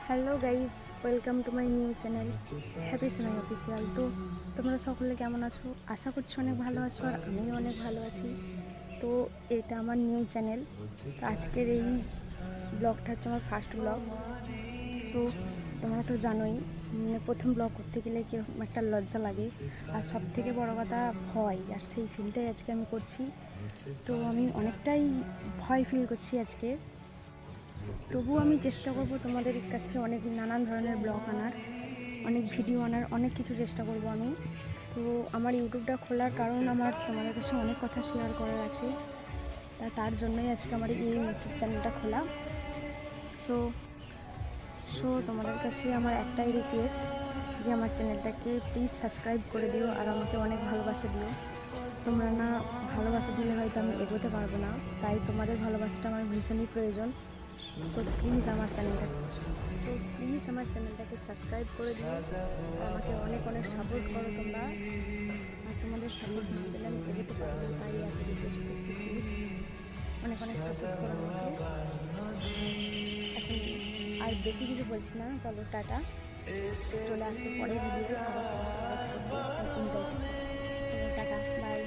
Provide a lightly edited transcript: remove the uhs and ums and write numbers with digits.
Hello guys, welcome to my new channel happy Sonai official. তো তোমরা সকলে কেমন আছো? আশা করছি অনেক ভালো আছো, আর আমিও অনেক ভালো আছি। তো এটা আমার নিউ চ্যানেল। তো আজকের এই ব্লগটা হচ্ছে আমার ফার্স্ট ব্লগ। সো তোমরা তো জানোই, প্রথম ব্লগ করতে গেলে কীরকম একটা লজ্জা লাগে, আর সব থেকে বড়ো কথা ভয়, আর সেই ফিলটাই আজকে আমি করছি। তো আমি অনেকটাই ভয় ফিল করছি আজকে। তবুও আমি চেষ্টা করব তোমাদের কাছে অনেক নানান ধরনের ব্লগ আনার, অনেক ভিডিও আনার, অনেক কিছু চেষ্টা করব আমি। তো আমার ইউটিউবটা খোলার কারণ আমার তোমাদের কাছে অনেক কথা শেয়ার করার আছে, তার জন্যই আজকে আমার এই ইউটিউব চ্যানেলটা খোলা। সো সো তোমাদের কাছে আমার একটাই রিকোয়েস্ট, যে আমার চ্যানেলটাকে প্লিজ সাবস্ক্রাইব করে দিও, আর আমাকে অনেক ভালোবাসা দিও। তোমরা না ভালোবাসা দিলে হয়তো আমি এগোতে পারবো না, তাই তোমাদের ভালোবাসাটা আমার ভীষণই প্রয়োজন। সো প্লিজ আমার চ্যানেলটাকে সাবস্ক্রাইব করে দিও, আর আমাকে অনেক অনেক সাপোর্ট করো তোমরা। আর তোমাদের সাপোর্ট না পেলে আমি এগোতে পারবো না, তাই এত রিকোয়েস্ট করছি, প্লিজ অনেক অনেক সাপোর্ট করো আমাকে। এখন আর বেশি কিছু বলছি না, চলো টাটা, চলে আসবো পরের ভিডিও, আরও সবার সাথে দেখা করতে, এনজয় করতে। চলো টাটা, বাই।